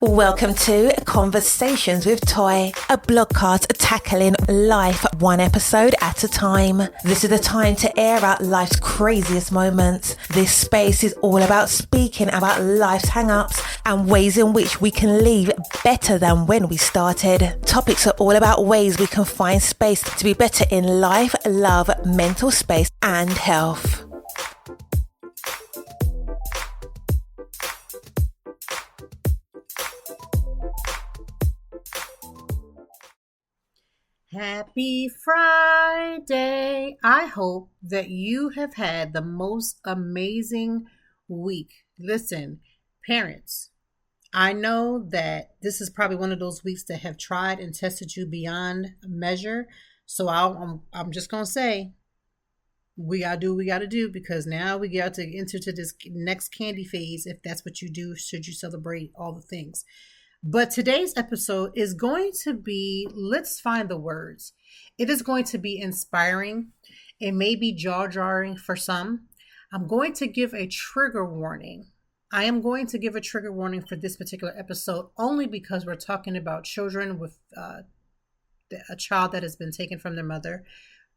Welcome to Conversations with Toy, a blogcast tackling life one episode at a time. This is the time to air out life's craziest moments. This space is all about speaking about life's hang-ups and ways in which we can leave better than when we started. Topics are all about ways we can find space to be better in life, love, mental space, and health. Happy Friday. I hope that you have had the most amazing week. Listen, parents, I know that this is probably one of those weeks that have tried and tested you beyond measure. So I'm just going to say, we got to do what we got to do, because now we got to enter to this next candy phase, if that's what you do, should you celebrate all the things. But today's episode is going to be, let's find the words. It is going to be inspiring. It may be jaw-jarring for some. I'm going to give a trigger warning. I am going to give a trigger warning for this particular episode only because we're talking about children with a child that has been taken from their mother.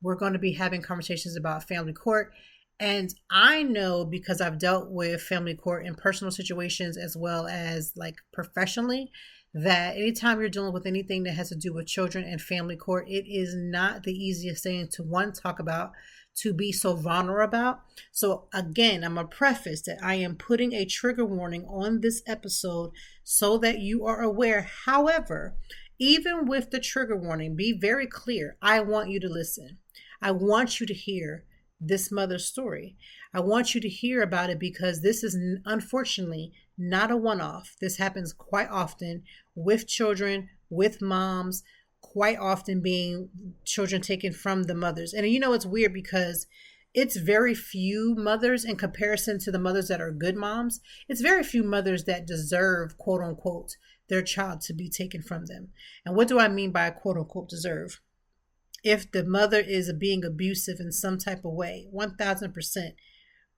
We're going to be having conversations about family court. And I know, because I've dealt with family court in personal situations as well as like professionally, that anytime you're dealing with anything that has to do with children and family court, it is not the easiest thing to talk about, to be so vulnerable about. So again, I'm going to preface that I am putting a trigger warning on this episode so that you are aware. However, even with the trigger warning, be very clear. I want you to listen. I want you to hear this mother's story. I want you to hear about it because this is unfortunately not a one-off. This happens quite often with children, with moms, quite often being children taken from the mothers. And you know, it's weird because it's very few mothers in comparison to the mothers that are good moms. It's very few mothers that deserve, quote unquote, their child to be taken from them. And what do I mean by quote unquote deserve? If the mother is being abusive in some type of way, 1000%.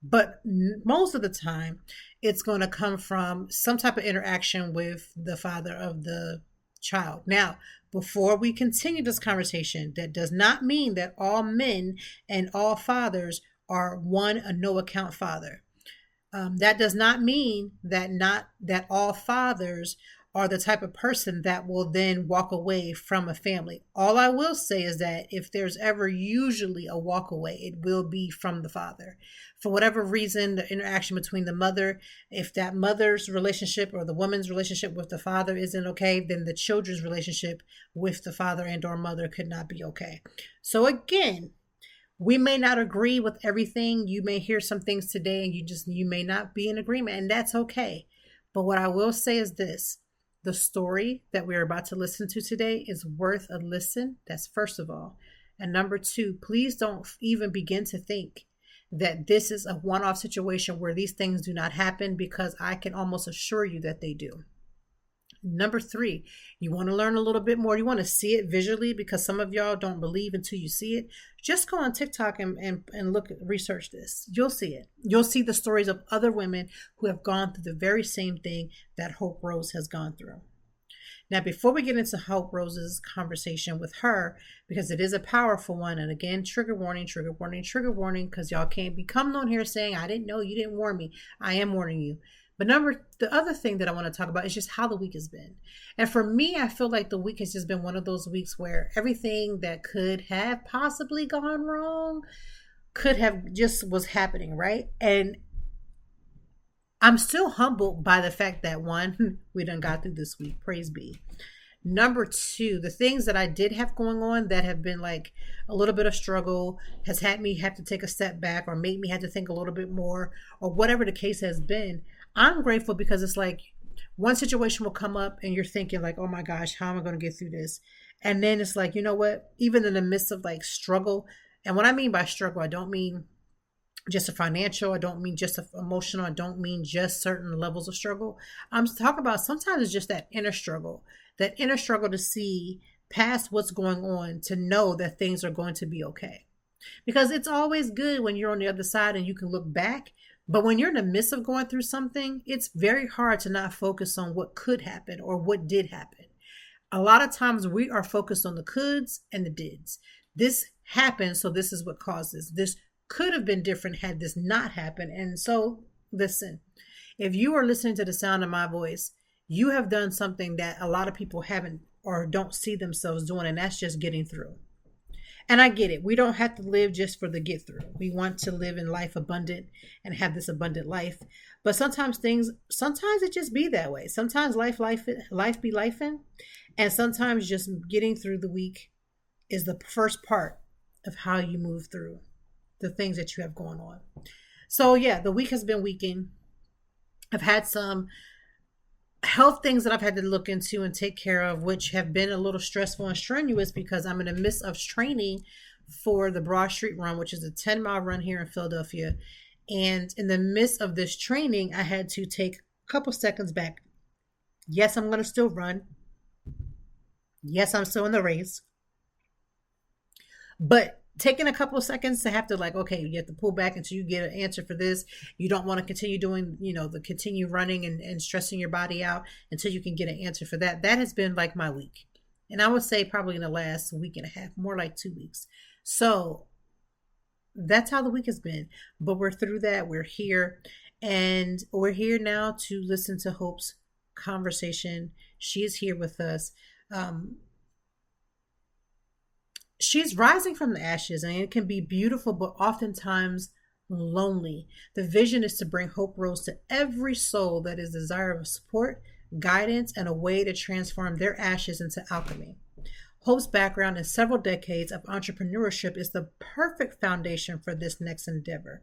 But most of the time, it's going to come from some type of interaction with the father of the child. Now, before we continue this conversation, that does not mean that all men and all fathers are a no account father. That does not mean that all fathers are the type of person that will then walk away from a family. All I will say is that if there's ever usually a walk away, it will be from the father. For whatever reason, the interaction between the mother, if that mother's relationship or the woman's relationship with the father isn't okay, then the children's relationship with the father and or mother could not be okay. So again, we may not agree with everything. You may hear some things today and you may not be in agreement, and that's okay. But what I will say is this. The story that we're about to listen to today is worth a listen. That's first of all. And number two, please don't even begin to think that this is a one-off situation where these things do not happen, because I can almost assure you that they do. Number three, you want to learn a little bit more. You want to see it visually, because some of y'all don't believe until you see it. Just go on TikTok and research this. You'll see it. You'll see the stories of other women who have gone through the very same thing that Hope Rose has gone through. Now, before we get into Hope Rose's conversation with her, because it is a powerful one, and again, trigger warning, because y'all can't be coming on here saying, I didn't know, you didn't warn me. I am warning you. But the other thing that I want to talk about is just how the week has been. And for me, I feel like the week has just been one of those weeks where everything that could have possibly gone wrong could have just was happening, right? And I'm still humbled by the fact that one, we done got through this week. Praise be. Number two, the things that I did have going on that have been like a little bit of struggle has had me have to take a step back or made me have to think a little bit more, or whatever the case has been. I'm grateful because it's like one situation will come up and you're thinking like, oh my gosh, how am I going to get through this? And then it's like, you know what? Even in the midst of like struggle, and what I mean by struggle, I don't mean just a financial, I don't mean just a emotional, I don't mean just certain levels of struggle. I'm talking about sometimes it's just that inner struggle to see past what's going on, to know that things are going to be okay. Because it's always good when you're on the other side and you can look back, But when you're in the midst of going through something, it's very hard to not focus on what could happen or what did happen. A lot of times we are focused on the coulds and the dids. This happened, so this is what causes. This could have been different had this not happened. And so, listen, if you are listening to the sound of my voice, you have done something that a lot of people haven't or don't see themselves doing, and that's just getting through. And I get it. We don't have to live just for the get through. We want to live in life abundant and have this abundant life. But sometimes it just be that way. Sometimes life be lifing. And sometimes just getting through the week is the first part of how you move through the things that you have going on. So yeah, the week has been weeking. I've had some health things that I've had to look into and take care of, which have been a little stressful and strenuous because I'm in the midst of training for the Broad Street Run, which is a 10-mile run here in Philadelphia. And in the midst of this training, I had to take a couple seconds back. Yes, I'm going to still run. Yes, I'm still in the race. But taking a couple of seconds to have to okay, you have to pull back until you get an answer for this. You don't want to continue doing, the continue running and stressing your body out until you can get an answer for that. That has been like my week. And I would say probably in the last week and a half, more like 2 weeks. So that's how the week has been. But we're through that. We're here. And we're here now to listen to Hope's conversation. She is here with us. She's rising from the ashes, and it can be beautiful, but oftentimes lonely. The vision is to bring Hope Rose to every soul that is desirous of support, guidance, and a way to transform their ashes into alchemy. Hope's background in several decades of entrepreneurship is the perfect foundation for this next endeavor.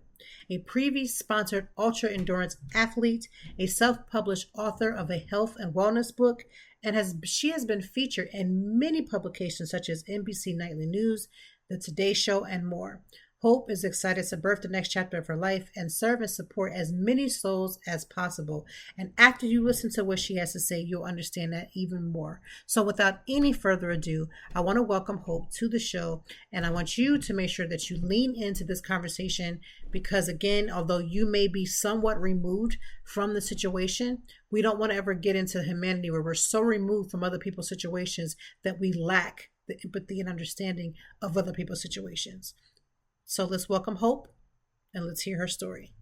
A previous sponsored ultra endurance athlete, a self-published author of a health and wellness book, and she has been featured in many publications such as NBC Nightly News, The Today Show, and more. Hope is excited to birth the next chapter of her life and serve and support as many souls as possible. And after you listen to what she has to say, you'll understand that even more. So without any further ado, I want to welcome Hope to the show. And I want you to make sure that you lean into this conversation because, again, although you may be somewhat removed from the situation, we don't want to ever get into humanity where we're so removed from other people's situations that we lack the empathy and understanding of other people's situations. So let's welcome Hope and let's hear her story.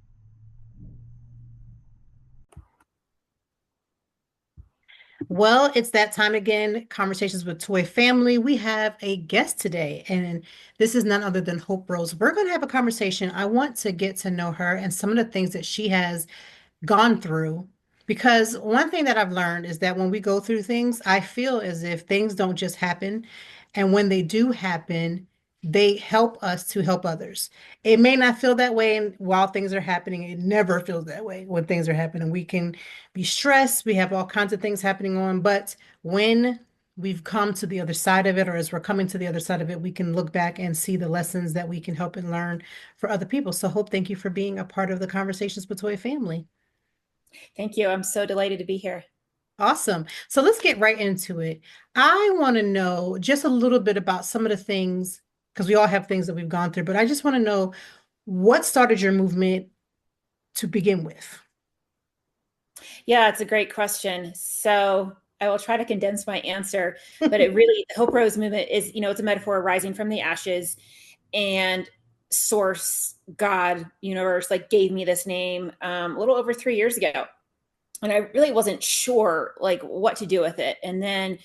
Well, it's that time again, Conversations with Toy Family. We have a guest today, and this is none other than Hope Rose. We're going to have a conversation. I want to get to know her and some of the things that she has gone through. Because one thing that I've learned is that when we go through things, I feel as if things don't just happen. And when they do happen, they help us to help others. It may not feel that way while things are happening. It never feels that way when things are happening. We can be stressed. We have all kinds of things happening on. But when we've come to the other side of it, or as we're coming to the other side of it, we can look back and see the lessons that we can help and learn for other people. So Hope, thank you for being a part of the Conversations with Toy Family. Thank you. I'm so delighted to be here. Awesome. So let's get right into it. I want to know just a little bit about some of the things, because we all have things that we've gone through, but I just want to know what started your movement to begin with. Yeah, it's a great question. So I will try to condense my answer, but it really, the Hope Rose movement is, it's a metaphor rising from the ashes, and source, God, universe, gave me this name a little over 3 years ago. And I really wasn't sure what to do with it. And then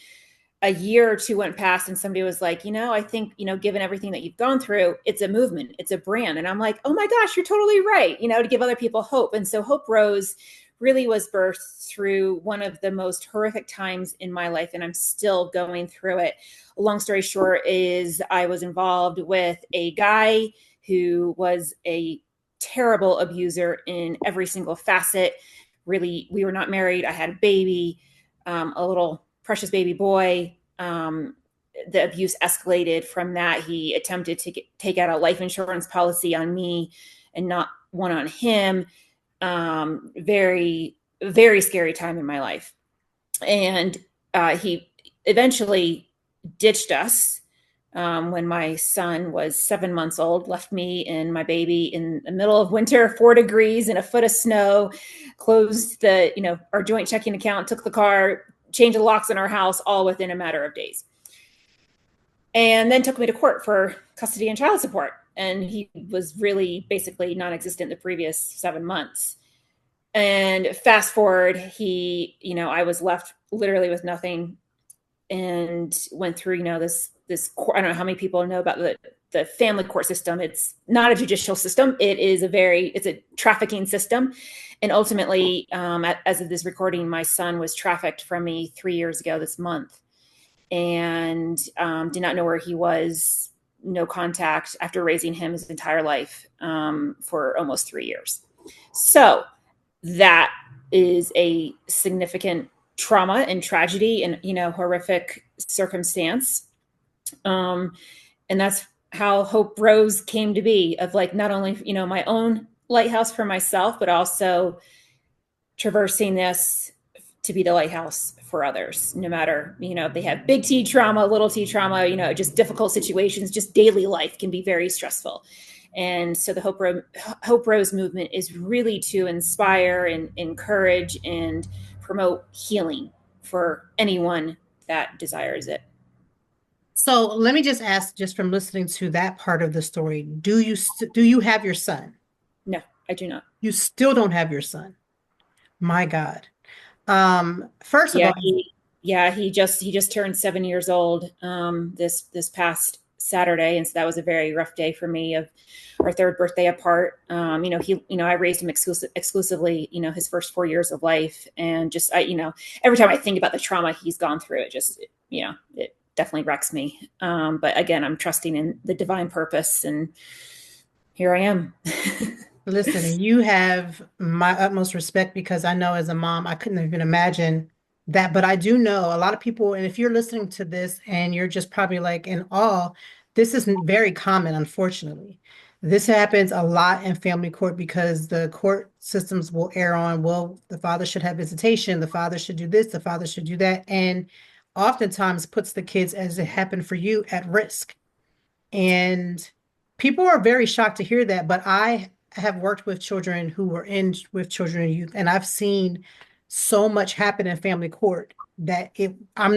a year or two went past and somebody was like, I think, given everything that you've gone through, it's a movement, it's a brand. And I'm like, oh my gosh, you're totally right, to give other people hope. And so Hope Rose really was birthed through one of the most horrific times in my life. And I'm still going through it. Long story short is I was involved with a guy who was a terrible abuser in every single facet. Really, we were not married. I had a baby, a little precious baby boy. The abuse escalated from that. He attempted to take out a life insurance policy on me and not one on him. Very, very scary time in my life. And he eventually ditched us. when my son was 7 months old, left me and my baby in the middle of winter, 4 degrees and a foot of snow, closed our joint checking account, took the car, changed the locks in our house, all within a matter of days. And then took me to court for custody and child support. And he was really basically non-existent the previous 7 months. And fast forward, I was left literally with nothing, and went through, this I don't know how many people know about the family court system. It's not a judicial system. It's a trafficking system. And ultimately, as of this recording, my son was trafficked from me 3 years ago this month, and did not know where he was. No contact after raising him his entire life, for almost 3 years. So that is a significant trauma and tragedy and, horrific circumstance. And that's how Hope Rose came to be, of like, not only, my own lighthouse for myself, but also traversing this to be the lighthouse for others, no matter, if they have big T trauma, little T trauma, just difficult situations, just daily life can be very stressful. And so the Hope Rose movement is really to inspire and encourage and promote healing for anyone that desires it. So let me just ask, just from listening to that part of the story, do you have your son? No, I do not. You still don't have your son. My God. First of Yeah, all, he just turned 7 years old this past Saturday, and so that was a very rough day for me. Of our third birthday apart. I raised him exclusively, his first 4 years of life, and just every time I think about the trauma he's gone through, it definitely wrecks me. But again, I'm trusting in the divine purpose, and here I am. listen, you have my utmost respect, because I know as a mom, I couldn't even imagine that. But I do know a lot of people, and if you're listening to this and you're just probably like in awe, this isn't very common, unfortunately. This happens a lot in family court, because the court systems will err on, well, the father should have visitation, the father should do this, the father should do that, and oftentimes puts the kids, as it happened for you, at risk. And people are very shocked to hear that, but I have worked with children who were in with children and youth, and I've seen so much happen in family court that I'm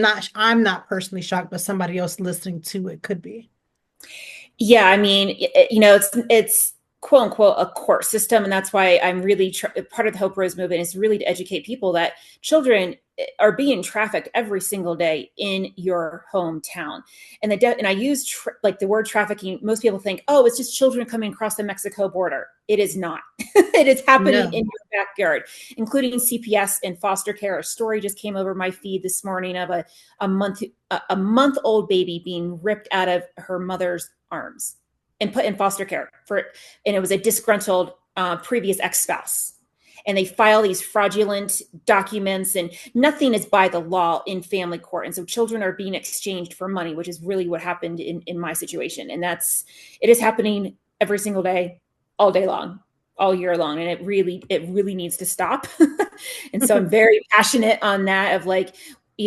not personally shocked, but somebody else listening to it could be. Yeah, I mean, it's quote unquote a court system, and that's why I'm really part of the Hope Rose movement is really to educate people that children are being trafficked every single day in your hometown. And and I use like the word trafficking. Most people think, oh, it's just children coming across the Mexico border. It is not. It is happening No. in your backyard, including CPS and foster care. A story just came over my feed this morning of a month old baby being ripped out of her mother's arms and put in foster care and it was a disgruntled previous ex-spouse. And they file these fraudulent documents, and nothing is by the law in family court. And so children are being exchanged for money, which is really what happened in my situation. And it is happening every single day, all day long, all year long. And it really needs to stop. And so I'm very passionate on that, of like,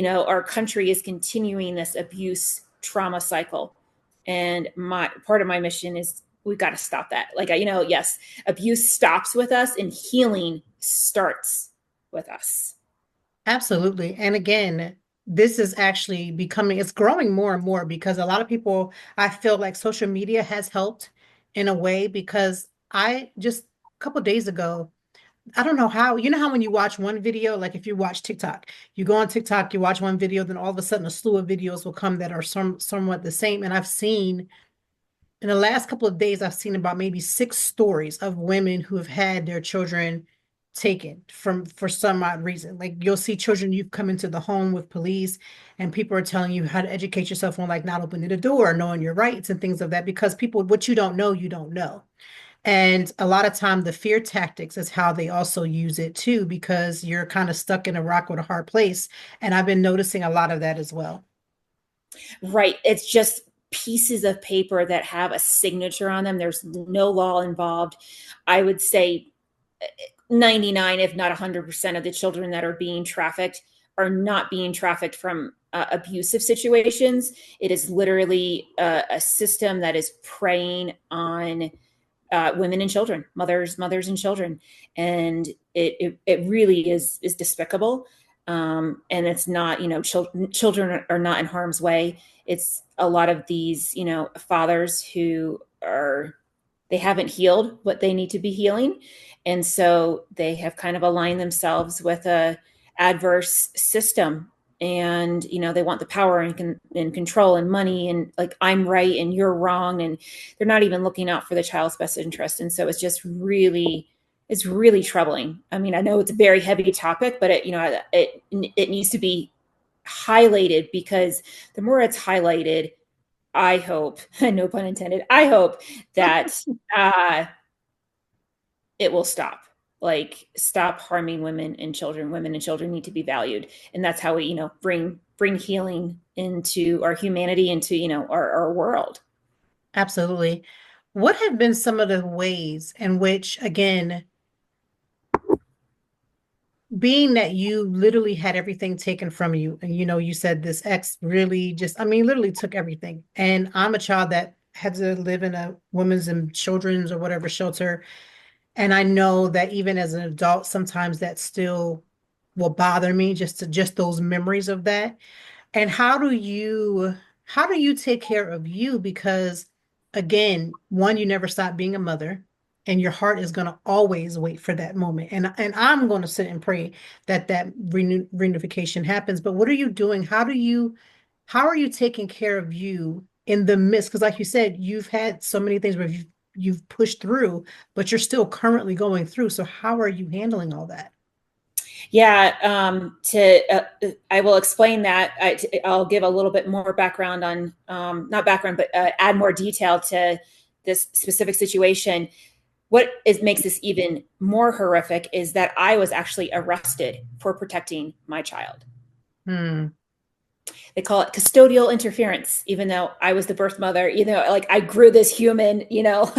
our country is continuing this abuse trauma cycle. And part of my mission is we've got to stop that. Like, yes, abuse stops with us and healing starts with us. Absolutely. And again, this is actually it's growing more and more, because a lot of people, I feel like social media has helped in a way, because I just a couple of days ago, I don't know how, when you watch one video, like if you watch TikTok, you go on TikTok, you watch one video, then all of a sudden a slew of videos will come that are somewhat the same. And I've seen in the last couple of days, I've seen about maybe 6 stories of women who have had their children taken for some odd reason. Like you'll see children, you've come into the home with police, and people are telling you how to educate yourself on like not opening the door, knowing your rights and things of that, because people, what you don't know, you don't know. And a lot of time the fear tactics is how they also use it too, because you're kind of stuck in a rock with a hard place. And I've been noticing a lot of that as well. Right. It's just pieces of paper that have a signature on them. There's no law involved. I would say 99, if not 100% of the children that are being trafficked are not being trafficked from abusive situations. It is literally a system that is preying on women and children, mothers and children, and it really is despicable. And it's not, children are not in harm's way. It's a lot of these, fathers who are, they haven't healed what they need to be healing, and so they have kind of aligned themselves with a adverse system, and they want the power and control and money, and like, I'm right and you're wrong, and they're not even looking out for the child's best interest. And so it's really troubling. I mean, I know it's a very heavy topic, but it needs to be highlighted, because the more it's highlighted, I hope, no pun intended, I hope that it will stop. Like, stop harming women and children. Women and children need to be valued, and that's how we, bring healing into our humanity, into our world. Absolutely. What have been some of the ways in which, again, being that you literally had everything taken from you, and you said this ex really just, I mean, literally took everything. And I'm a child that had to live in a women's and children's or whatever shelter. And I know that even as an adult, sometimes that still will bother me, just those memories of that. And how do you take care of you? Because again, one, you never stop being a mother, and your heart is going to always wait for that moment. And I'm going to sit and pray that reunification happens. But what are you doing? How are you taking care of you in the midst? Because like you said, you've had so many things where you've pushed through, but you're still currently going through. So how are you handling all that? Yeah, I will explain that. I'll give a little bit more background on, not background, but add more detail to this specific situation. Makes this even more horrific is that I was actually arrested for protecting my child. Hmm. They call it custodial interference, even though I was the birth mother, like, I grew this human, no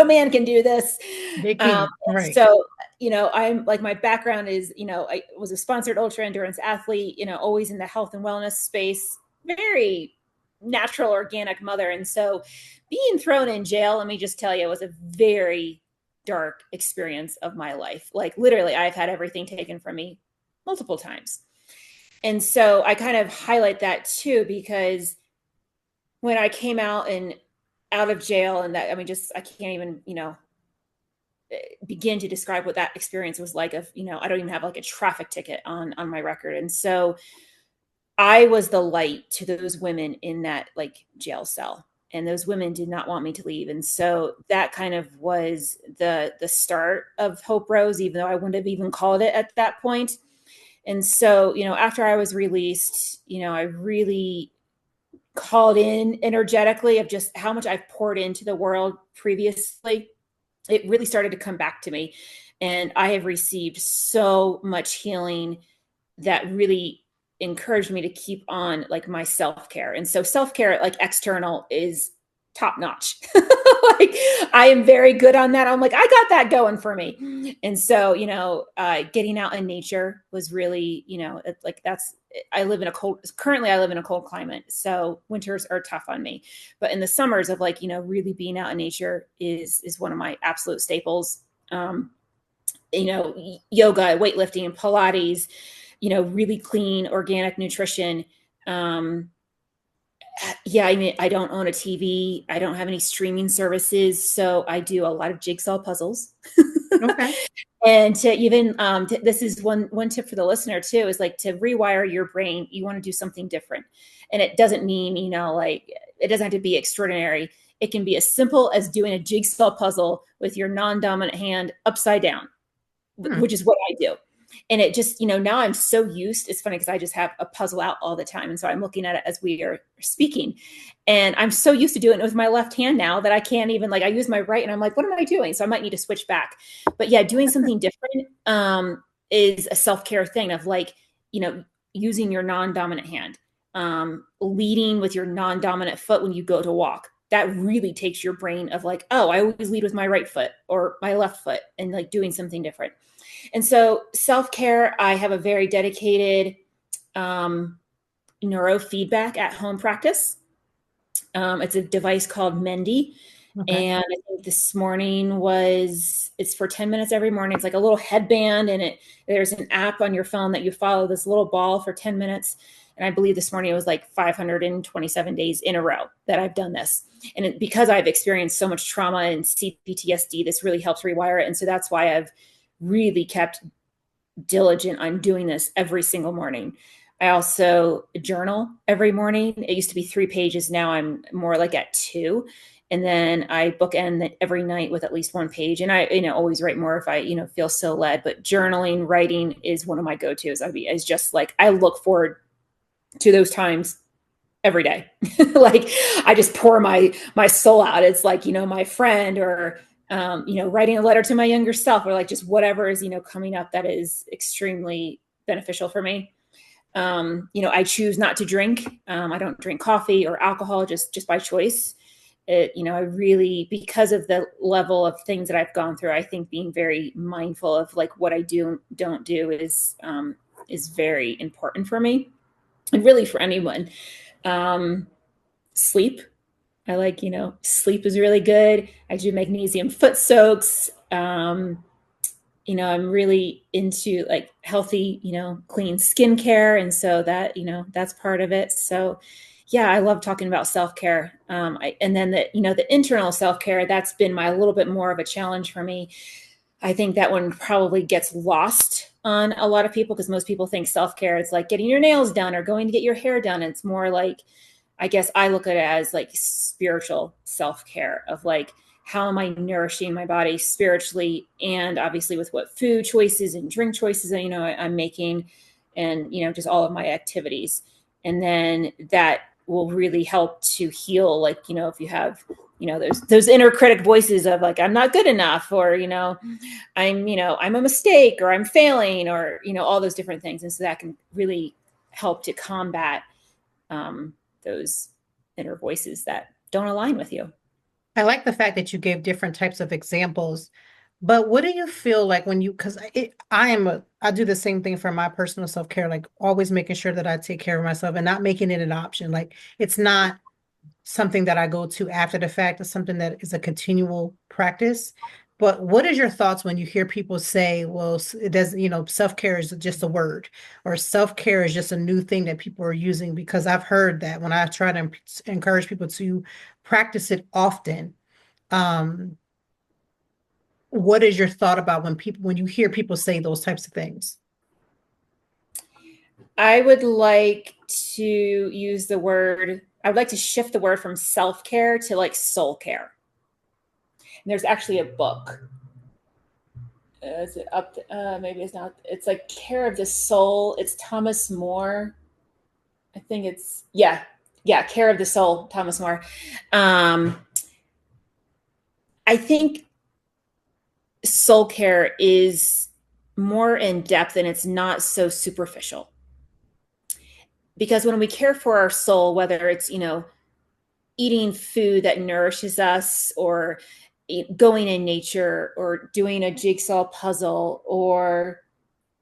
man can do this. They can't, right. So, I'm like, my background is, I was a sponsored ultra endurance athlete, always in the health and wellness space, very natural, organic mother. And so being thrown in jail, let me just tell you, was a very dark experience of my life. Like, literally, I've had everything taken from me multiple times. And so I kind of highlight that too, because when I came out of jail, and that, I mean, just, I can't even, begin to describe what that experience was like. I don't even have like a traffic ticket on my record. And so I was the light to those women in that, like, jail cell. And those women did not want me to leave. And so that kind of was the start of Hope Rose, even though I wouldn't have even called it at that point. And so, after I was released, I really called in energetically of just how much I've poured into the world previously. It really started to come back to me. And I have received so much healing that really encouraged me to keep on, like, my self-care. And so self-care, like, external, is top notch. Like, I am very good on that. I'm like, I got that going for me. And so, getting out in nature was really, like, currently I live in a cold climate. So winters are tough on me, but in the summers of, like, really being out in nature is one of my absolute staples. Yoga, weightlifting, Pilates, really clean, organic nutrition. Yeah, I mean, I don't own a TV. I don't have any streaming services. So I do a lot of jigsaw puzzles. Okay. And to even, this is one tip for the listener too, is like, to rewire your brain, you want to do something different. And it doesn't mean, like, it doesn't have to be extraordinary. It can be as simple as doing a jigsaw puzzle with your non-dominant hand upside down, which is what I do. And it just, now I'm so used. It's funny because I just have a puzzle out all the time. And so I'm looking at it as we are speaking. And I'm so used to doing it with my left hand now that I can't even, like, I use my right and I'm like, what am I doing? So I might need to switch back. But yeah, doing something different is a self-care thing of, like, using your non-dominant hand, leading with your non-dominant foot when you go to walk. That really takes your brain of, like, oh, I always lead with my right foot or my left foot, and, like, doing something different. And so self-care, I have a very dedicated neurofeedback at home practice. It's a device called Mendy. Okay. And I think this morning it's for 10 minutes every morning. It's like a little headband, and there's an app on your phone that you follow this little ball for 10 minutes. And I believe this morning it was like 527 days in a row that I've done this. And because I've experienced so much trauma and CPTSD, this really helps rewire it. And so that's why I've really kept diligent on doing this every single morning. I also journal every morning. It used to be 3 pages. Now I'm more like at 2. And then I bookend every night with at least 1 page. And I, always write more if I, feel so led. But journaling, writing is one of my go-tos. It's just like, I look forward to those times every day. Like I just pour my soul out. It's like, my friend, or writing a letter to my younger self, or like just whatever is, coming up that is extremely beneficial for me. I choose not to drink. I don't drink coffee or alcohol just by choice. I really, because of the level of things that I've gone through, I think being very mindful of like what I do and don't do is very important for me, and really for anyone. Sleep. I like, sleep is really good. I do magnesium foot soaks. I'm really into like healthy, clean skincare. And so that, that's part of it. So yeah, I love talking about self-care. And then the internal self-care, that's been a little bit more of a challenge for me. I think that one probably gets lost on a lot of people, because most people think self-care is like getting your nails done or going to get your hair done. It's more like, I guess I look at it as like spiritual self-care, of like, how am I nourishing my body spiritually, and obviously with what food choices and drink choices I'm making, and just all of my activities. And then that will really help to heal, like, if you have those inner critic voices of like, I'm not good enough, or I'm a mistake, or I'm failing, or all those different things. And so that can really help to combat those inner voices that don't align with you. I like the fact that you gave different types of examples, but what do you feel like when because I do the same thing for my personal self-care, like always making sure that I take care of myself and not making it an option. Like it's not something that I go to after the fact. It's something that is a continual practice. But what is your thoughts when you hear people say, well, it doesn't, self-care is just a word, or self-care is just a new thing that people are using? Because I've heard that when I try to encourage people to practice it often. What is your thought about when you hear people say those types of things? I would like to shift the word from self-care to like soul care. And there's actually a book. Is it up? Maybe it's not. It's like Care of the Soul. It's Thomas More. I think it's, yeah, Care of the Soul, Thomas More. I think soul care is more in depth, and it's not so superficial. Because when we care for our soul, whether it's, eating food that nourishes us, or going in nature, or doing a jigsaw puzzle, or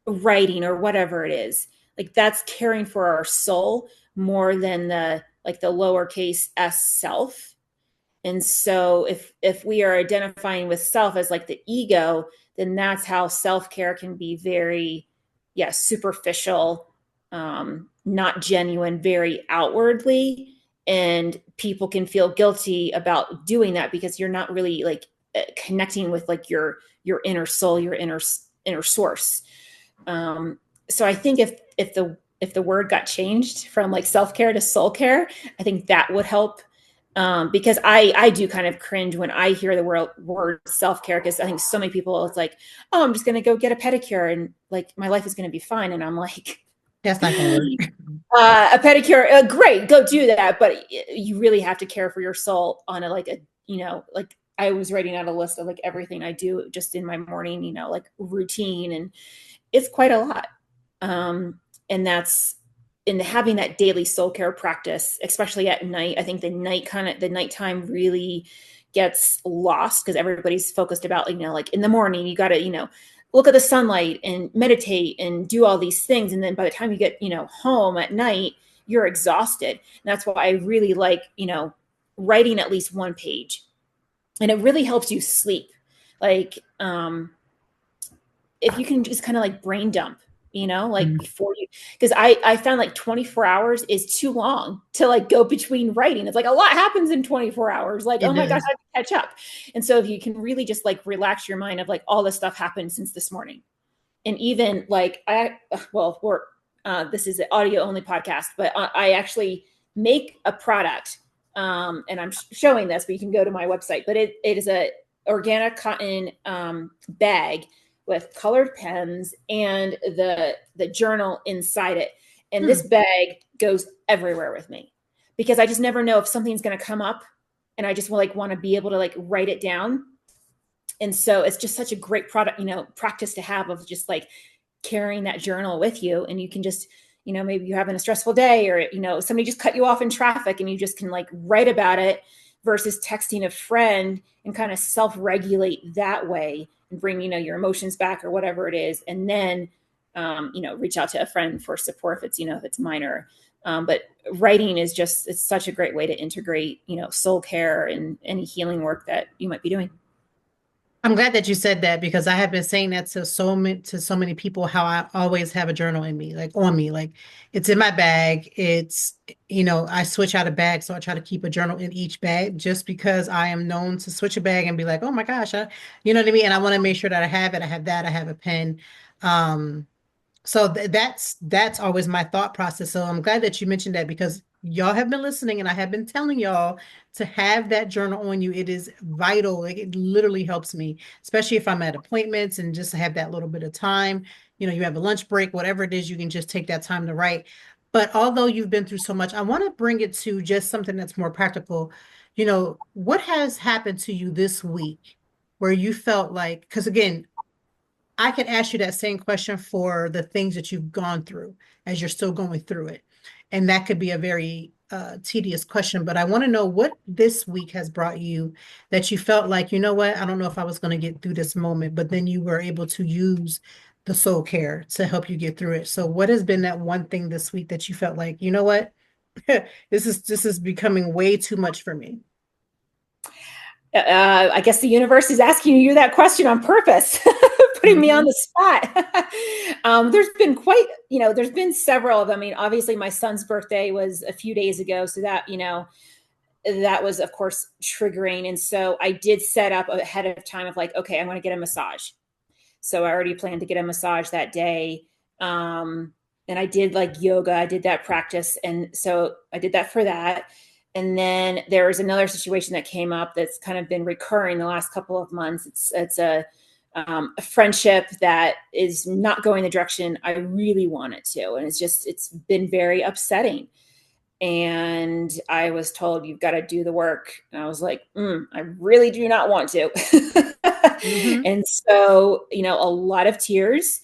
writing, or whatever it is, like that's caring for our soul more than the lowercase s self. And so if we are identifying with self as like the ego, then that's how self-care can be very, superficial, not genuine, very outwardly. And people can feel guilty about doing that, because you're not really like connecting with like your inner soul, your inner source. So I think if the word got changed from like self-care to soul care, I think that would help. Because I do kind of cringe when I hear the word self-care, because I think so many people, it's like, oh, I'm just going to go get a pedicure and like my life is going to be fine. And I'm like, that's not going to work. A pedicure, great, go do that. But you really have to care for your soul on like I was writing out a list of like everything I do just in my morning, like routine, and it's quite a lot. And that's in having that daily soul care practice, especially at night. I think the nighttime really gets lost, because everybody's focused about, like in the morning, you got to, look at the sunlight and meditate and do all these things. And then by the time you get, home at night, you're exhausted. And that's why I really like, writing at least one page. And it really helps you sleep. Like, if you can just kind of like brain dump, like before you, because I found like 24 hours is too long to like go between writing. It's like a lot happens in 24 hours. Like, It oh my gosh, is. I have to catch up. And so if you can really just like relax your mind of like all this stuff happened since this morning. And even like this is an audio only podcast, but I actually make a product, and I'm showing this, but you can go to my website. But it is a organic cotton bag with colored pens and the journal inside it. And this bag goes everywhere with me because I just never know if something's going to come up, and I just like want to be able to like write it down. And so it's just such a great product, practice to have of just like carrying that journal with you. And you can just, maybe you're having a stressful day, or, somebody just cut you off in traffic, and you just can like write about it versus texting a friend and kind of self-regulate that way and bring, your emotions back or whatever it is. And then, reach out to a friend for support if it's minor. But writing is just, it's such a great way to integrate, soul care and any healing work that you might be doing. I'm glad that you said that because I have been saying that to so many people, how I always have a journal in me, like on me, like it's in my bag. It's, I switch out a bag. So I try to keep a journal in each bag just because I am known to switch a bag and be like, oh my gosh, you know what I mean? And I want to make sure that I have it. I have that. I have a pen. So that's always my thought process. So I'm glad that you mentioned that because y'all have been listening and I have been telling y'all to have that journal on you. It is vital. Like, it literally helps me, especially if I'm at appointments and just have that little bit of time. You have a lunch break, whatever it is, you can just take that time to write. But although you've been through so much, I want to bring it to just something that's more practical. What has happened to you this week where you felt like, because again, I can ask you that same question for the things that you've gone through as you're still going through it. And that could be a very tedious question, but I want to know what this week has brought you that you felt like, you know what, I don't know if I was going to get through this moment, but then you were able to use the soul care to help you get through it. So what has been that one thing this week that you felt like, you know what, this is becoming way too much for me? I guess the universe is asking you that question on purpose, putting me on the spot. There's been there's been several of them. I mean, obviously my son's birthday was a few days ago. So that was of course triggering. And so I did set up ahead of time of like, okay, I'm going to get a massage. So I already planned to get a massage that day. And I did like yoga. I did that practice. And so I did that for that. And then there was another situation that came up that's kind of been recurring the last couple of months. It's a friendship that is not going the direction I really want it to. And it's been very upsetting. And I was told, you've got to do the work. And I was like, I really do not want to. And so, a lot of tears,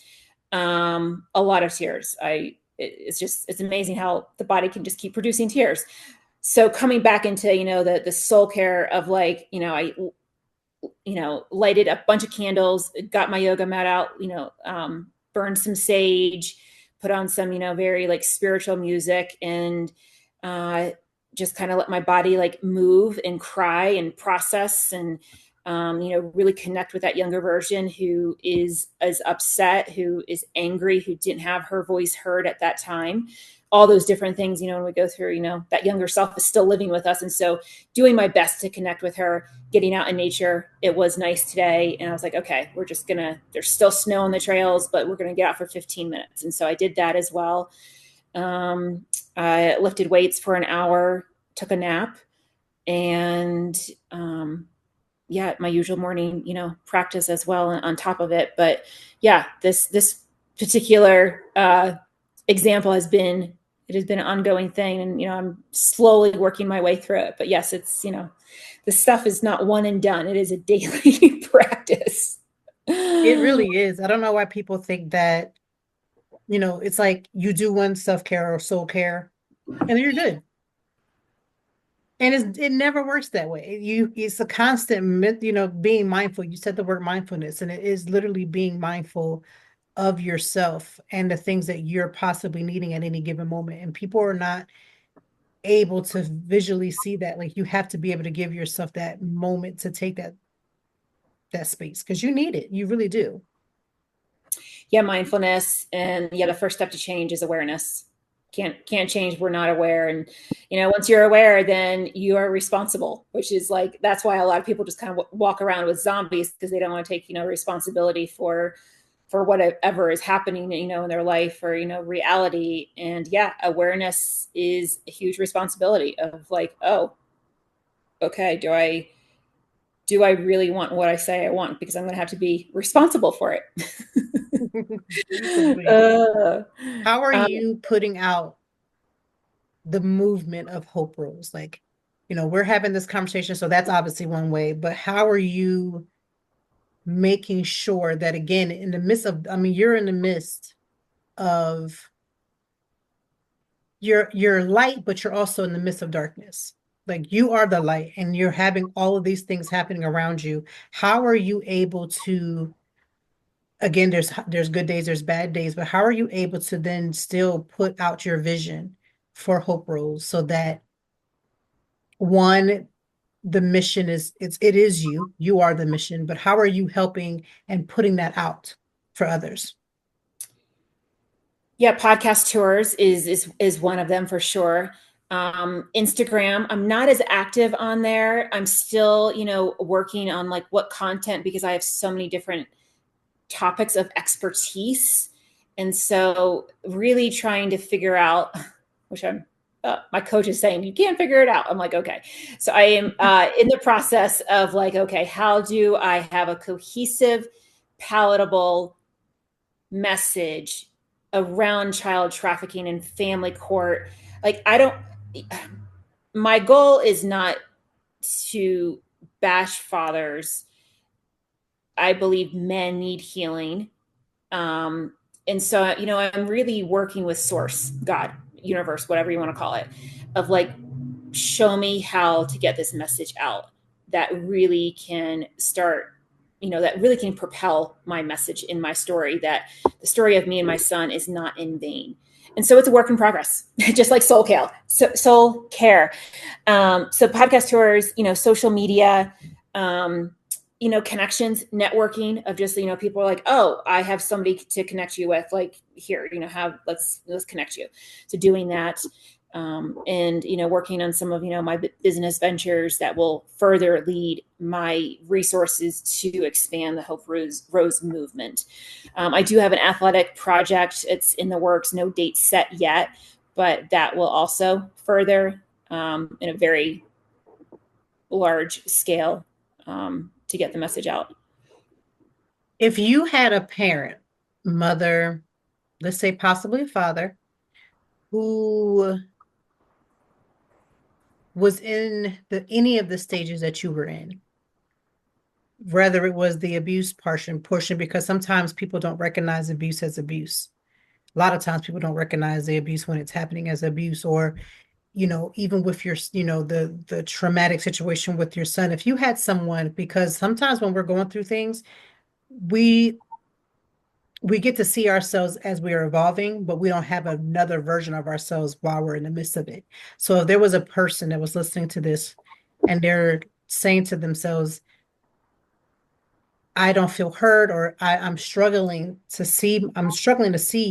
it's amazing how the body can just keep producing tears. So coming back into, the soul care of like, I, lighted a bunch of candles, got my yoga mat out, burned some sage, put on some, very like spiritual music, and just kind of let my body like move and cry and process and, really connect with that younger version who is upset, who is angry, who didn't have her voice heard at that time. All those different things, when we go through, that younger self is still living with us. And so doing my best to connect with her, getting out in nature. It was nice today. And I was like, okay, there's still snow on the trails, but we're going to get out for 15 minutes. And so I did that as well. I lifted weights for an hour, took a nap, and, my usual morning, practice as well on top of it. But yeah, this particular, example has been an ongoing thing, and I'm slowly working my way through it. But yes, it's this stuff is not one and done. It is a daily practice. It really is. I don't know why people think that, it's like you do one self-care or soul care and then you're good. And it never works that way. It's a constant, being mindful. You said the word mindfulness, and it is literally being mindful of yourself and the things that you're possibly needing at any given moment. And people are not able to visually see that. Like, you have to be able to give yourself that moment to take that space, because you need it. You really do. Yeah, mindfulness, and yeah, the first step to change is awareness. Can't change, we're not aware. And once you're aware, then you are responsible, which is like, that's why a lot of people just kind of walk around with zombies, because they don't want to take responsibility for whatever is happening in their life, or reality. And yeah, awareness is a huge responsibility of like, oh, okay, do I really want what I say I want? Because I'm going to have to be responsible for it. Recently. uh, How are um, you putting out the movement of Hope Rose? Like, we're having this conversation, so that's obviously one way, but how are you making sure that, again, in the midst of, I mean, you're in the midst of you're light, but you're also in the midst of darkness. Like, you are the light and you're having all of these things happening around you. How are you able to, again, there's good days, there's bad days, but how are you able to then still put out your vision for Hope Rose, so that, one, the mission it is you are the mission, but how are you helping and putting that out for others? yeah, podcast tours is one of them for sure. Instagram, I'm not as active on there. I'm still, working on like what content, because I have so many different topics of expertise. And so really trying to figure out, which my coach is saying, you can't figure it out. I'm like, okay. So I am in the process of like, okay, how do I have a cohesive, palatable message around child trafficking and family court? Like, my goal is not to bash fathers. I believe men need healing. And so, I'm really working with source, God, universe, whatever you want to call it, of like, show me how to get this message out that really can start, that really can propel my message in my story, that the story of me and my son is not in vain. And so it's a work in progress, just like soul care. So podcast tours, social media, connections, networking of just, people are like, oh, I have somebody to connect you with, like, here, let's connect you. So doing that, and, working on some of, my business ventures that will further lead my resources to expand the Hope Rose movement. I do have an athletic project. It's in the works, no date set yet, but that will also further, in a very large scale, to get the message out. If you had a parent, mother, let's say possibly a father, who was in any of the stages that you were in, whether it was the abuse portion, because sometimes people don't recognize abuse as abuse. A lot of times people don't recognize the abuse when it's happening as abuse, or, even with your, the traumatic situation with your son. If you had someone, because sometimes when we're going through things, we get to see ourselves as we are evolving, but we don't have another version of ourselves while we're in the midst of it. So if there was a person that was listening to this and they're saying to themselves, I don't feel heard, or I'm struggling to see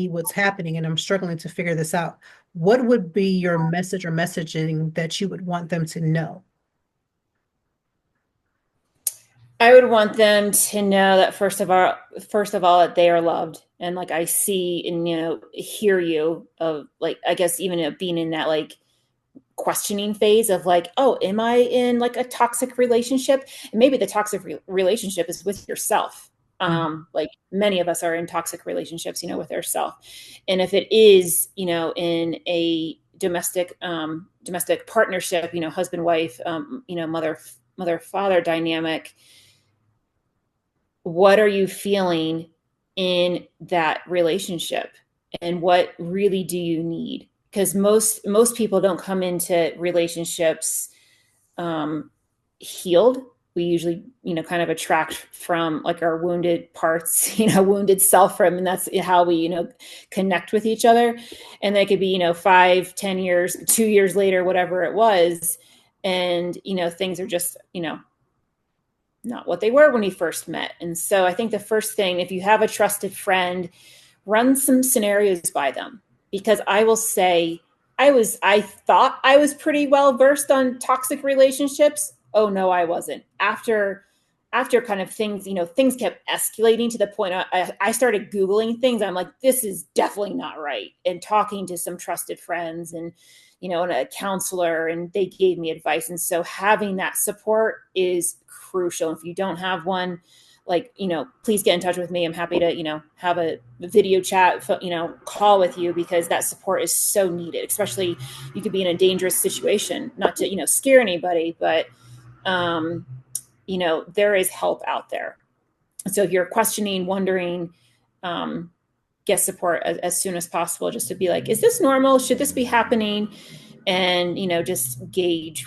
what's happening, and I'm struggling to figure this out, what would be your message or messaging that you would want them to know? I would want them to know that first of all, that they are loved, and like, I see and hear you, of like, I guess, even being in that like questioning phase of like, oh, am I in like a toxic relationship? And maybe the toxic relationship is with yourself. Like, many of us are in toxic relationships, with ourself. And if it is, in a domestic partnership, husband, wife, mother, father dynamic, what are you feeling in that relationship, and what really do you need? Because most people don't come into relationships um, healed, we usually, kind of attract from like our wounded parts, wounded self from, and that's how we, connect with each other. And that could be, 5, 10 years, 2 years later, whatever it was. And, things are just, not what they were when we first met. And so I think the first thing, if you have a trusted friend, run some scenarios by them, because I will say I thought I was pretty well versed on toxic relationships. Oh no, I wasn't. After kind of things, things kept escalating to the point I started Googling things. I'm like, this is definitely not right. And talking to some trusted friends and, and a counselor, and they gave me advice. And so having that support is crucial. If you don't have one, like, please get in touch with me. I'm happy to, have a video chat, call with you, because that support is so needed, especially you could be in a dangerous situation, not to, scare anybody, but, there is help out there. So if you're questioning, wondering, get support as soon as possible, just to be like, is this normal? Should this be happening? And, just gauge,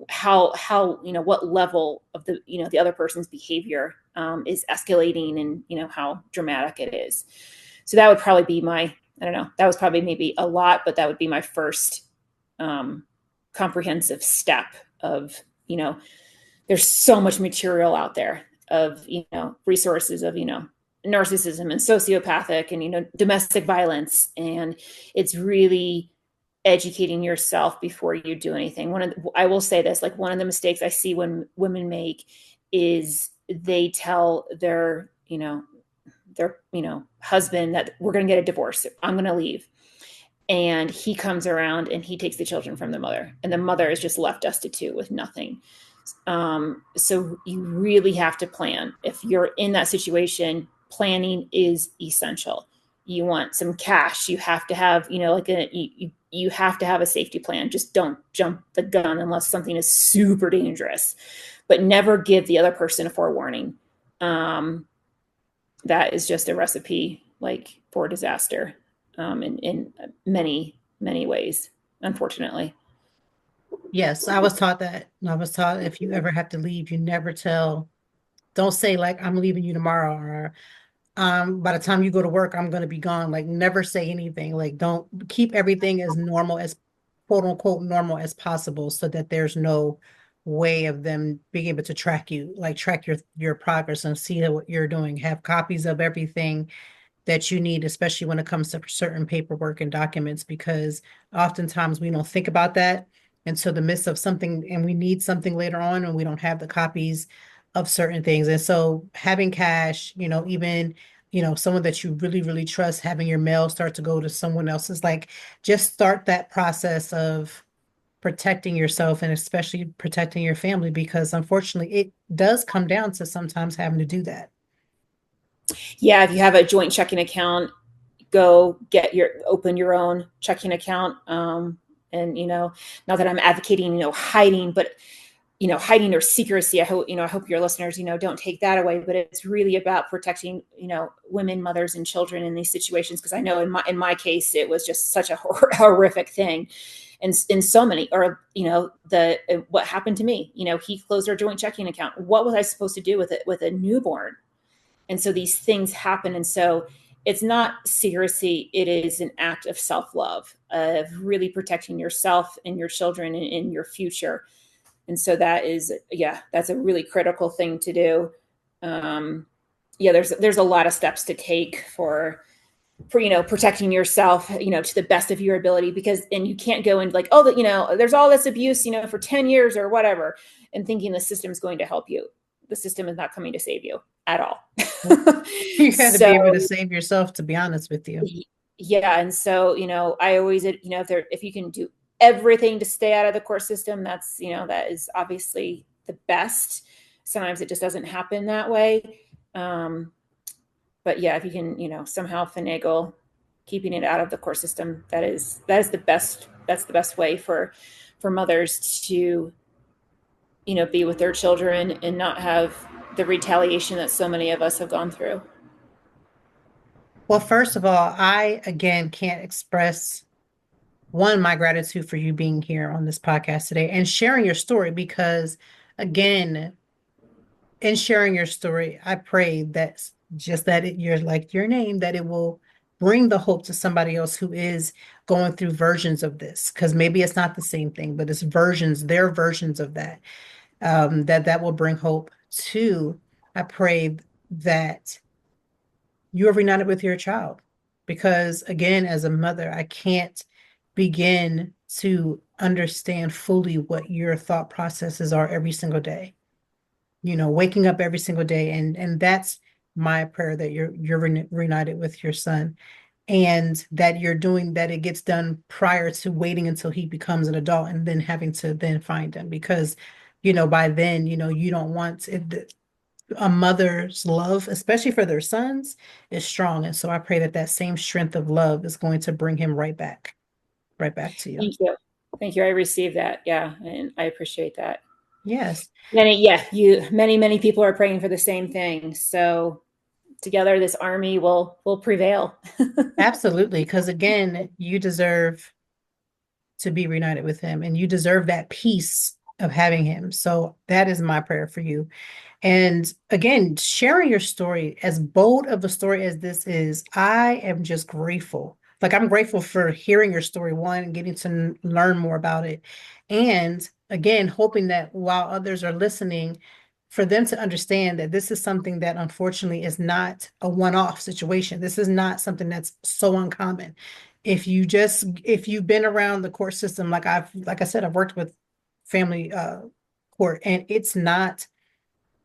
how, what level of the other person's behavior is escalating, and, how dramatic it is. So that would probably be I don't know, that was probably maybe a lot, but that would be my first comprehensive step of, there's so much material out there of, resources of, narcissism and sociopathic and, domestic violence. And it's really educating yourself before you do anything. I will say this, like, one of the mistakes I see when women make is they tell their husband that we're going to get a divorce. I'm going to leave. And he comes around and he takes the children from the mother, and the mother is just left destitute with nothing. So you really have to plan. If you're in that situation, planning is essential. You want some cash. You have to have, you have to have a safety plan. Just don't jump the gun unless something is super dangerous, but never give the other person a forewarning. That is just a recipe, like, for disaster, in many, many ways, unfortunately. Yes, I was taught that. I was taught if you ever have to leave, you never don't say like, I'm leaving you tomorrow, or by the time you go to work, I'm going to be gone. Like, never say anything. Like, don't keep everything as normal as, quote unquote, normal as possible, so that there's no way of them being able to track you, like track your progress and see what you're doing. Have copies of everything that you need, especially when it comes to certain paperwork and documents, because oftentimes we don't think about that until the midst of something, and we need something later on, and we don't have the copies of certain things. And so having cash, even, someone that you really, really trust, having your mail start to go to someone else's, like, just start that process of protecting yourself, and especially protecting your family, because unfortunately it does come down to sometimes having to do that. Yeah, if you have a joint checking account, open your own checking account. And, not that I'm advocating, hiding, but, hiding or secrecy. I hope your listeners, don't take that away, but it's really about protecting, women, mothers, and children in these situations. Cause I know in my case, it was just such a horrific thing. And in so many, or, what happened to me, he closed our joint checking account. What was I supposed to do with it, with a newborn? And so these things happen. And so it's not secrecy. It is an act of self-love, of really protecting yourself and your children and your future. And so that's a really critical thing to do. There's a lot of steps to take for protecting yourself, to the best of your ability, and you can't go into like, there's all this abuse, for 10 years or whatever, and thinking the system is going to help you. The system is not coming to save you at all. You got to be able to save yourself, to be honest with you. Yeah. And so, I always, if you can do everything to stay out of the court system, that's, that is obviously the best. Sometimes it just doesn't happen that way. But yeah, if you can, somehow finagle keeping it out of the court system, that is the best. That's the best way for mothers to, be with their children and not have the retaliation that so many of us have gone through. Well, first of all, I again can't express one, my gratitude for you being here on this podcast today and sharing your story because, again, in sharing your story, I pray that just that you're like your name, that it will bring the hope to somebody else who is going through versions of this. Because maybe it's not the same thing, but it's versions, their versions of that, that will bring hope to. I pray that you are reunited with your child. Because again, as a mother, I can't begin to understand fully what your thought processes are every single day, waking up every single day. And that's my prayer, that you're reunited with your son, and that you're doing that, it gets done prior to waiting until he becomes an adult and then having to then find him. Because by then, you don't want it, a mother's love, especially for their sons, is strong. And so I pray that that same strength of love is going to bring him right back to you. Thank you. Thank you. I received that. Yeah. And I appreciate that. Yes. Many people are praying for the same thing. So together this army will prevail. Absolutely. Because again, you deserve to be reunited with him, and you deserve that peace of having him. So that is my prayer for you. And again, sharing your story, as bold of a story as this is, I am just grateful. Like, I'm grateful for hearing your story, one, and getting to learn more about it. And again, hoping that while others are listening, for them to understand that this is something that unfortunately is not a one-off situation. This is not something that's so uncommon. If you've been around the court system, like I said, I've worked with family court, and it's not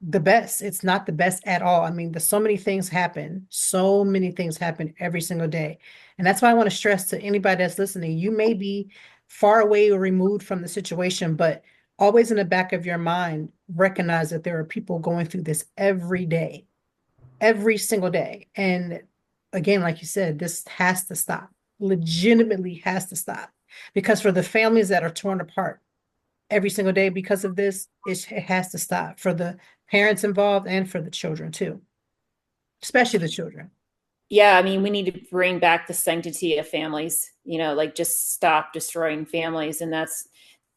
the best. It's not the best at all. I mean, there's so many things happen every single day. And that's why I want to stress to anybody that's listening, you may be far away or removed from the situation, but always in the back of your mind, recognize that there are people going through this every day, every single day. And again, like you said, this has to stop, legitimately has to stop. Because for the families that are torn apart every single day because of this, it has to stop, for the parents involved and for the children too, especially the children. Yeah, I mean, we need to bring back the sanctity of families, like just stop destroying families. And that's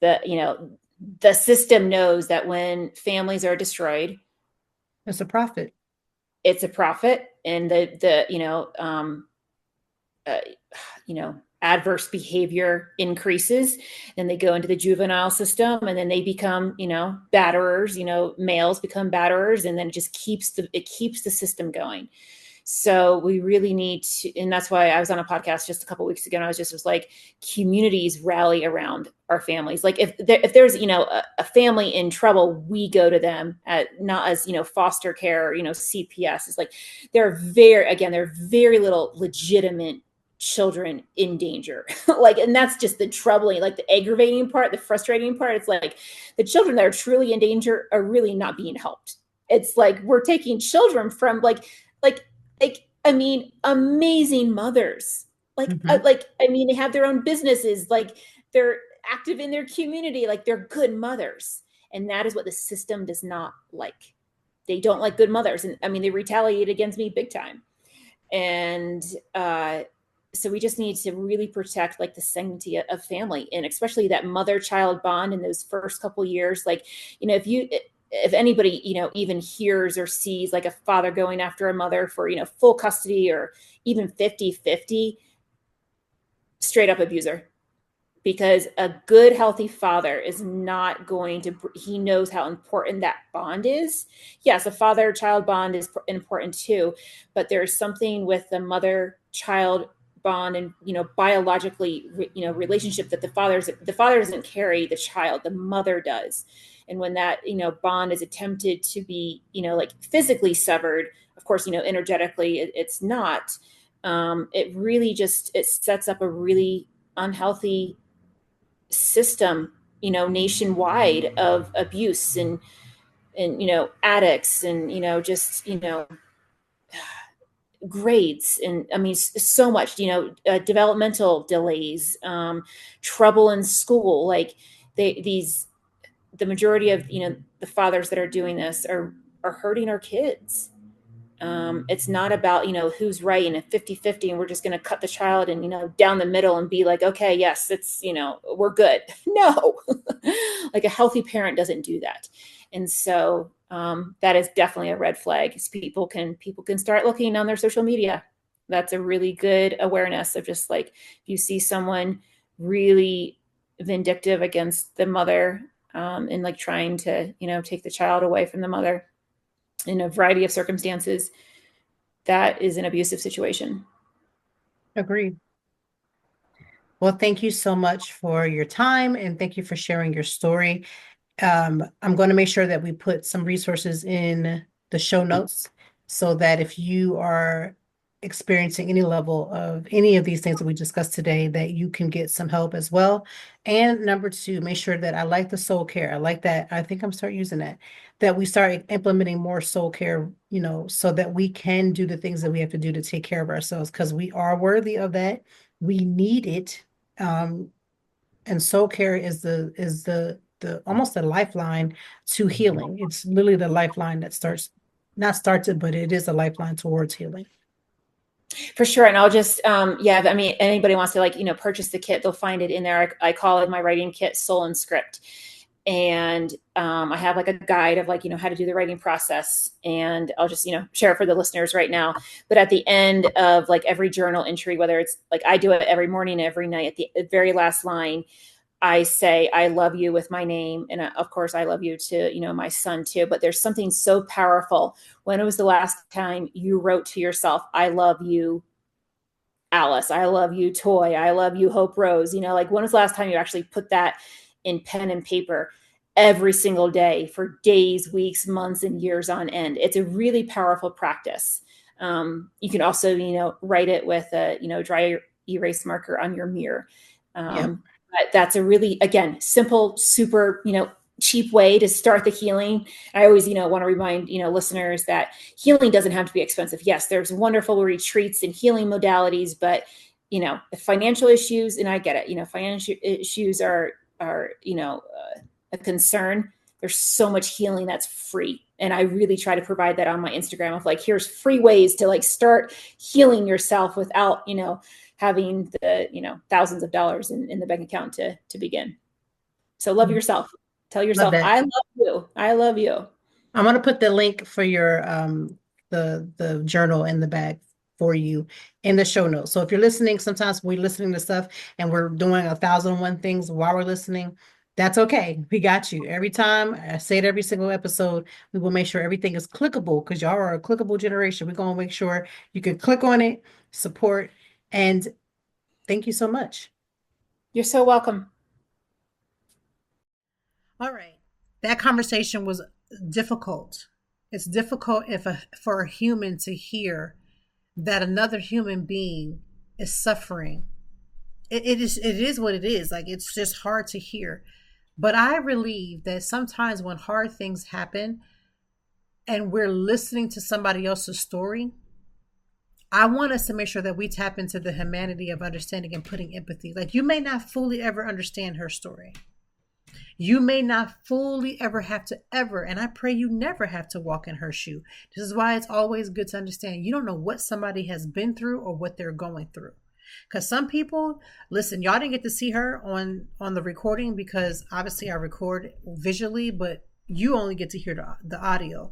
the system knows that when families are destroyed, It's a profit. it's a profit. And uh, adverse behavior increases. Then they go into the juvenile system, and then they become, batterers, males become batterers, and then it keeps the system going. So we really need to, and that's why I was on a podcast just a couple of weeks ago, and I was like, communities rally around our families. Like if there's, a family in trouble, we go to them not as, foster care, or, CPS. It's like, there are very little legitimate children in danger. And that's just the troubling, like the aggravating part, the frustrating part. It's like the children that are truly in danger are really not being helped. It's like, we're taking children from like I mean, amazing mothers. Mm-hmm. I mean, they have their own businesses. Like, they're active in their community. Like, they're good mothers, and that is what the system does not like. They don't like good mothers, and I mean, they retaliate against me big time. And so we just need to really protect like the sanctity of family, and especially that mother-child bond in those first couple years. Like, if anybody, even hears or sees like a father going after a mother for, full custody or even 50-50, straight up abuser. Because a good, healthy father is not going to, he knows how important that bond is. Yes, a father child bond is important too, but there's something with the mother child bond and, biologically, relationship that the father doesn't carry the child, the mother does. And when that, bond is attempted to be, like physically severed, of course, energetically it's not, it really just, it sets up a really unhealthy system, nationwide, of abuse and addicts and just grades, and I mean so much, developmental delays, trouble in school. Like, the majority of the fathers that are doing this are hurting our kids. It's not about, who's right and a 50-50 and we're just going to cut the child and, down the middle and be like, okay, yes, it's, we're good. No, like a healthy parent doesn't do that. And so that is definitely a red flag. People can start looking on their social media. That's a really good awareness of just like, if you see someone really vindictive against the mother, and like trying to, take the child away from the mother in a variety of circumstances, that is an abusive situation. Agreed. Well, thank you so much for your time and thank you for sharing your story. I'm going to make sure that we put some resources in the show notes so that if you are experiencing any level of any of these things that we discussed today, that you can get some help as well. And number two, make sure that I like the soul care. I like that. I think I'm start using that we start implementing more soul care, so that we can do the things that we have to do to take care of ourselves because we are worthy of that. We need it. And soul care is the almost a lifeline to healing. It's literally the lifeline that not starts it, but it is a lifeline towards healing. For sure. And I'll just, I mean, anybody wants to purchase the kit, they'll find it in there. I call it my writing kit, Soul and Script. And I have like a guide of how to do the writing process. And I'll just, share it for the listeners right now. But at the end of like every journal entry, whether it's like I do it every morning, every night, at the very last line, I say, I love you with my name. And of course, I love you to, my son too. But there's something so powerful. When was the last time you wrote to yourself, I love you, Alice? I love you, Toy. I love you, Hope Rose. Like when was the last time you actually put that in pen and paper every single day for days, weeks, months, and years on end? It's a really powerful practice. You can also, write it with a, dry erase marker on your mirror. Yep. But that's a really, again, simple, super, cheap way to start the healing. I always, want to remind, listeners that healing doesn't have to be expensive. Yes, there's wonderful retreats and healing modalities, but, the financial issues, and I get it, financial issues are, a concern. There's so much healing that's free. And I really try to provide that on my Instagram of like, here's free ways to like start healing yourself without, having the, thousands of dollars in the bank account to begin. So love yourself. Tell yourself, I love you. I love you. I'm going to put the link for your the journal in the bag for you in the show notes. So if you're listening, sometimes we're listening to stuff and we're doing 1,001 things while we're listening. That's okay. We got you. Every time I say it every single episode, we will make sure everything is clickable because y'all are a clickable generation. We're going to make sure you can click on it, support, and thank you so much. You're so welcome. All right. That conversation was difficult. It's difficult for a human to hear that another human being is suffering. It is what it is. Like it's just hard to hear. But I believe that sometimes when hard things happen and we're listening to somebody else's story, I want us to make sure that we tap into the humanity of understanding and putting empathy. Like you may not fully ever understand her story. You may not fully ever have to and I pray you never have to walk in her shoe. This is why it's always good to understand you don't know what somebody has been through or what they're going through. Because some people, listen, y'all didn't get to see her on the recording because obviously I record visually, but you only get to hear the audio.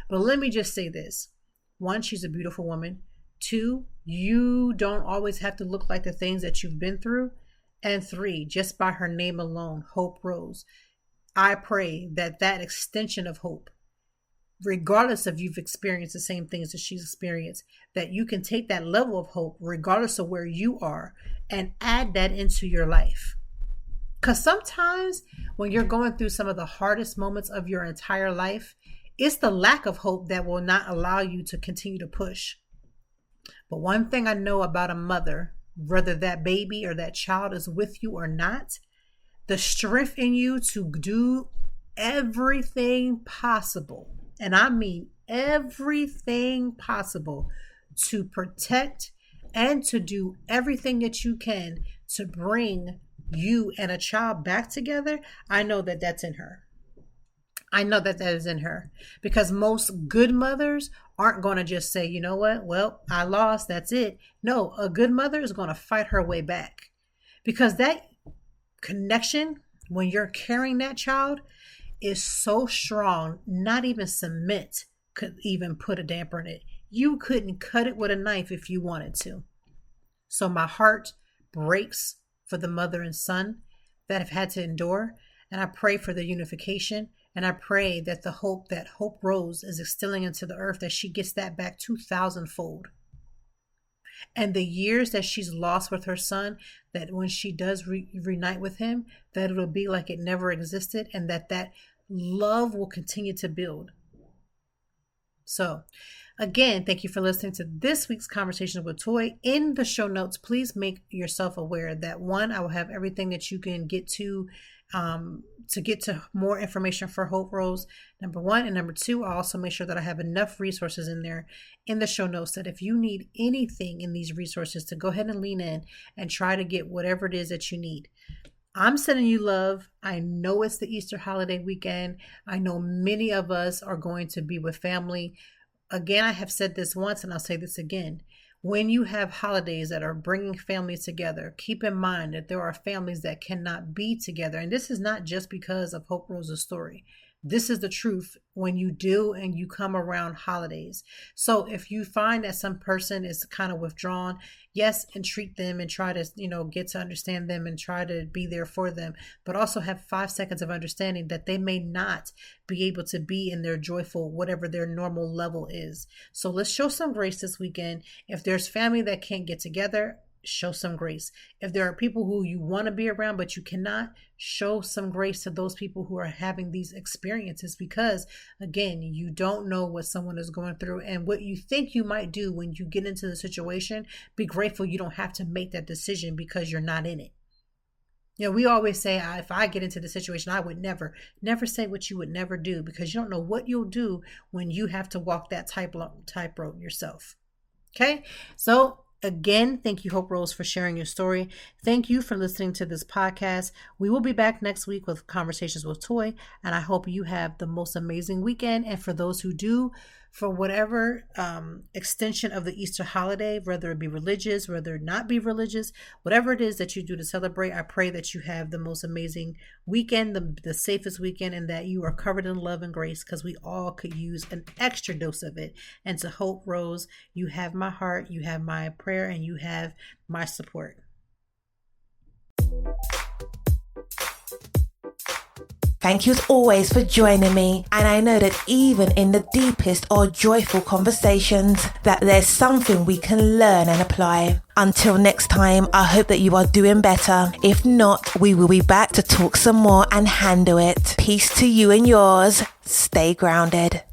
But let me just say this. One, she's a beautiful woman. Two, you don't always have to look like the things that you've been through. And three, just by her name alone, Hope Rose, I pray that extension of hope, regardless of you've experienced the same things that she's experienced, that you can take that level of hope, regardless of where you are, and add that into your life. Because sometimes when you're going through some of the hardest moments of your entire life, it's the lack of hope that will not allow you to continue to push. But one thing I know about a mother, whether that baby or that child is with you or not, the strength in you to do everything possible, and I mean everything possible, to protect and to do everything that you can to bring you and a child back together, I know that that's in her. I know that is in her, because most good mothers aren't going to just say, you know what, well, I lost, that's it. No, a good mother is going to fight her way back, because that connection, when you're carrying that child, is so strong, not even cement could even put a damper in it. You couldn't cut it with a knife if you wanted to. So my heart breaks for the mother and son that have had to endure. And I pray for the unification. And I pray that the hope that Hope Rose is instilling into the earth, that she gets that back 2,000-fold. And the years that she's lost with her son, that when she does reunite with him, that it'll be like it never existed, and that love will continue to build. So again, thank you for listening to this week's Conversations with Toy. In the show notes, please make yourself aware that, one, I will have everything that you can get to get to more information for Hope Rose, number one. And number two, I'll also make sure that I have enough resources in there in the show notes that if you need anything in these resources, to go ahead and lean in and try to get whatever it is that you need. I'm sending you love. I know it's the Easter holiday weekend. I know many of us are going to be with family. Again, I have said this once and I'll say this again. When you have holidays that are bringing families together, keep in mind that there are families that cannot be together. And this is not just because of Hope Rose's story. This is the truth when you do and you come around holidays. So if you find that some person is kind of withdrawn, yes, entreat them and try to, get to understand them and try to be there for them, but also have 5 seconds of understanding that they may not be able to be in their joyful, whatever their normal level is. So let's show some grace this weekend. If there's family that can't get together, show some grace. If there are people who you want to be around but you cannot, show some grace to those people who are having these experiences, because again, you don't know what someone is going through, and what you think you might do when you get into the situation, be grateful you don't have to make that decision because you're not in it. We always say, if I get into the situation, I would never say what you would never do, because you don't know what you'll do when you have to walk that tightrope yourself. Okay, so again, thank you, Hope Rose, for sharing your story. Thank you for listening to this podcast. We will be back next week with Conversations with Toy, and I hope you have the most amazing weekend. And for those who do, for whatever extension of the Easter holiday, whether it be religious, whether it not be religious, whatever it is that you do to celebrate, I pray that you have the most amazing weekend, the safest weekend, and that you are covered in love and grace, because we all could use an extra dose of it. And to Hope Rose, you have my heart, you have my prayer, and you have my support. Thank you as always for joining me, and I know that even in the deepest or joyful conversations, that there's something we can learn and apply. Until next time, I hope that you are doing better. If not, we will be back to talk some more and handle it. Peace to you and yours. Stay grounded.